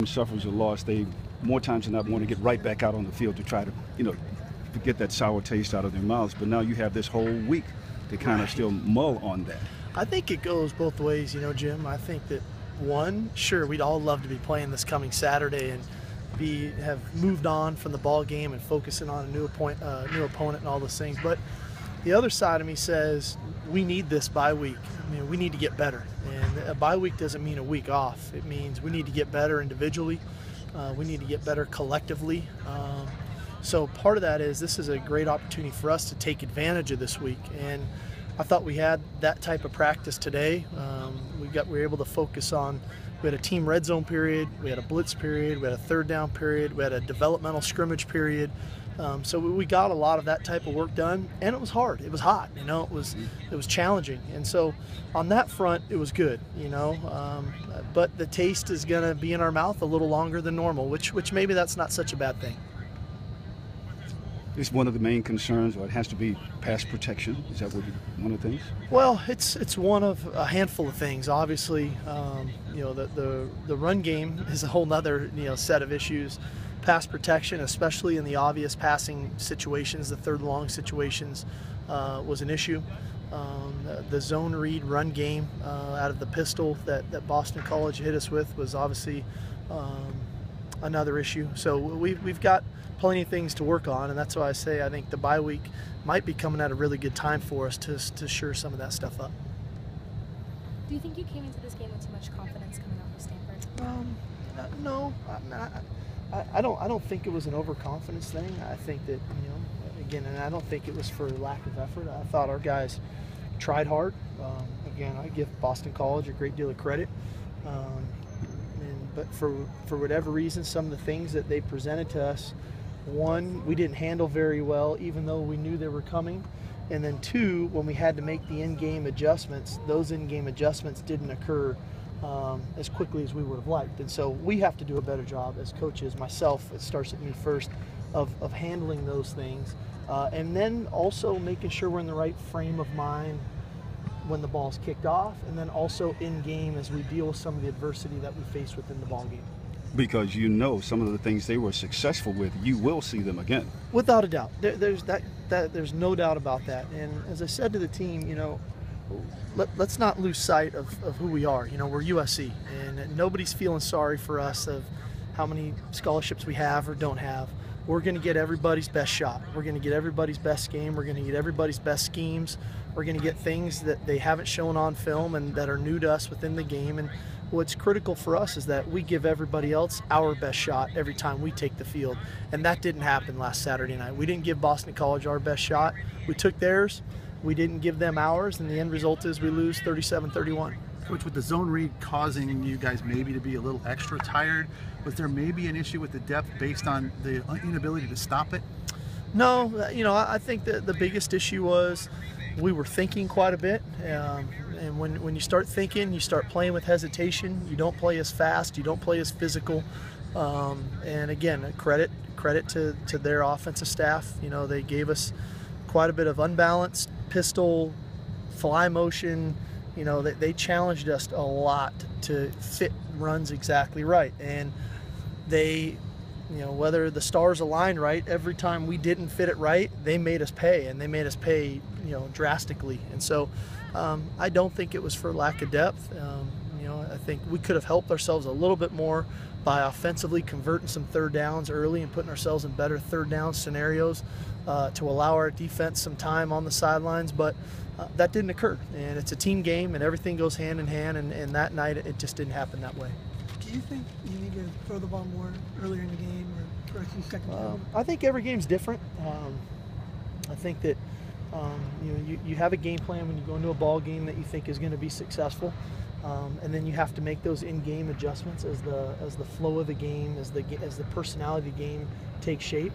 suffers a loss, they more times than not want to get right back out on the field to try to, to get that sour taste out of their mouths. But now you have this whole week to kind of still mull on that. I think it goes both ways, Jim. I think that, one, sure, we'd all love to be playing this coming Saturday and have moved on from the ball game and focusing on a new opponent and all those things. But the other side of me says we need this bye week. We need to get better. And a bye week doesn't mean a week off. It means we need to get better individually. We need to get better collectively. So part of that is this is a great opportunity for us to take advantage of this week. And I thought we had that type of practice today. We were able to focus on, we had a team red zone period, we had a blitz period, we had a third down period, we had a developmental scrimmage period. So we got a lot of that type of work done, and it was hard. It was hot, it was challenging. And so on that front, it was good, but the taste is going to be in our mouth a little longer than normal, which maybe that's not such a bad thing. It's one of the main concerns, or it has to be pass protection. Is that one of the things? Well, it's one of a handful of things. Obviously, the run game is a whole nother set of issues. Pass protection, especially in the obvious passing situations, the third long situations, was an issue. The zone read run game out of the pistol that Boston College hit us with was obviously another issue. So we've got plenty of things to work on, and that's why I say I think the bye week might be coming at a really good time for us to shore some of that stuff up. Do you think you came into this game with too much confidence coming off of Stanford? No, I don't think it was an overconfidence thing. I think that again, and I don't think it was for lack of effort. I thought our guys tried hard. Again, I give Boston College a great deal of credit. But for whatever reason, some of the things that they presented to us, one, we didn't handle very well, even though we knew they were coming. And then two, when we had to make the in-game adjustments, those in-game adjustments didn't occur as quickly as we would have liked. And so we have to do a better job as coaches, myself, it starts with me first, of handling those things. And then also making sure we're in the right frame of mind when the ball's kicked off, and then also in-game as we deal with some of the adversity that we face within the ball game. Because some of the things they were successful with, you will see them again. Without a doubt. There's no doubt about that. And as I said to the team, let's not lose sight of who we are. We're USC, and nobody's feeling sorry for us of how many scholarships we have or don't have. We're going to get everybody's best shot. We're going to get everybody's best game. We're going to get everybody's best schemes. We're going to get things that they haven't shown on film and that are new to us within the game. And what's critical for us is that we give everybody else our best shot every time we take the field. And that didn't happen last Saturday night. We didn't give Boston College our best shot. We took theirs. We didn't give them ours. And the end result is we lose 37-31. Coach, with the zone read causing you guys maybe to be a little extra tired, was there maybe an issue with the depth based on the inability to stop it? No, I think that the biggest issue was we were thinking quite a bit. And when you start thinking, you start playing with hesitation. You don't play as fast. You don't play as physical. And again, credit to their offensive staff. They gave us quite a bit of unbalanced pistol, fly motion. They challenged us a lot to fit runs exactly right. And they, whether the stars aligned right, every time we didn't fit it right, they made us pay, and they made us pay, drastically. And so I don't think it was for lack of depth. I think we could have helped ourselves a little bit more by offensively converting some third downs early and putting ourselves in better third down scenarios to allow our defense some time on the sidelines. But that didn't occur, and it's a team game, and everything goes hand in hand, and that night it just didn't happen that way. Do you think you need to throw the ball more earlier in the game or correct in second down? I think every game's different. I think that you have a game plan when you go into a ball game that you think is going to be successful, and then you have to make those in-game adjustments as the flow of the game, as the personality of the game takes shape.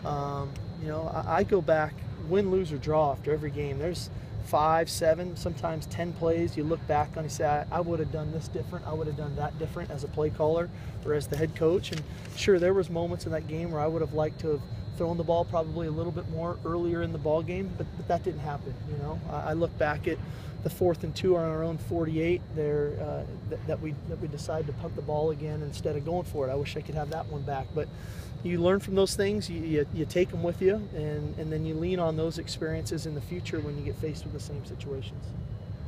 I go back, win, lose, or draw after every game. There's 5, 7, sometimes 10 plays you look back on and say, I would have done this different, I would have done that different as a play caller or as the head coach. And sure, there was moments in that game where I would have liked to have throwing the ball probably a little bit more earlier in the ball game, but that didn't happen. You know, I look back at the 4th and 2 on our own 48 there that we decided to punt the ball again instead of going for it. I wish I could have that one back, but you learn from those things. You take them with you, and then you lean on those experiences in the future when you get faced with the same situations.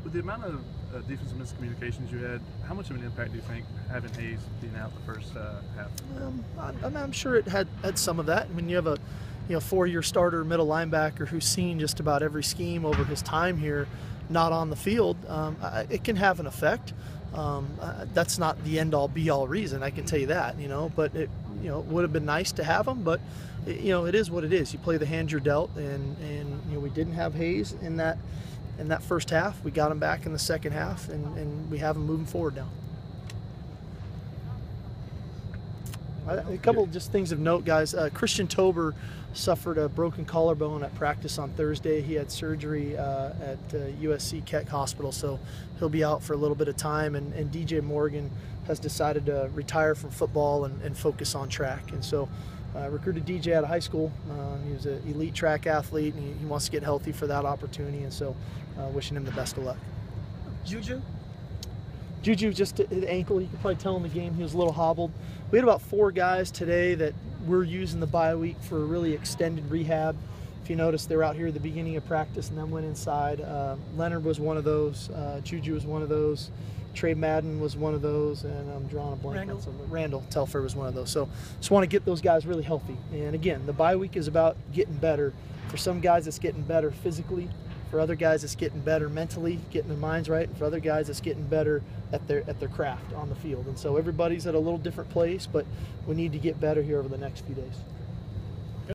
With the amount of defensive miscommunications you had, how much of an impact do you think having Hayes being out the first half? I'm sure it had some of that. When you have a 4-year starter middle linebacker who's seen just about every scheme over his time here, not on the field, it can have an effect. That's not the end-all be-all reason, I can tell you that. But it would have been nice to have him, but it is what it is. You play the hand you're dealt, and we didn't have Hayes in that first half. We got him back in the second half, and we have him moving forward now. A couple just things of note, guys. Christian Tober suffered a broken collarbone at practice on Thursday. He had surgery at USC Keck Hospital, so he'll be out for a little bit of time. And DJ Morgan has decided to retire from football and focus on track. And so I recruited DJ out of high school. He was an elite track athlete, and he wants to get healthy for that opportunity. And so wishing him the best of luck. Juju just hit the ankle. You could probably tell in the game he was a little hobbled. We had about 4 guys today that we're using the bye week for a really extended rehab. If you notice, they were out here at the beginning of practice and then went inside. Leonard was one of those. Juju was one of those. Trey Madden was one of those, and I'm drawing a blank on some. Randall Telfer was one of those. So just want to get those guys really healthy. And again, the bye week is about getting better. For some guys, it's getting better physically. For other guys, it's getting better mentally, getting their minds right. And for other guys, it's getting better at their craft on the field. And so everybody's at a little different place, but we need to get better here over the next few days.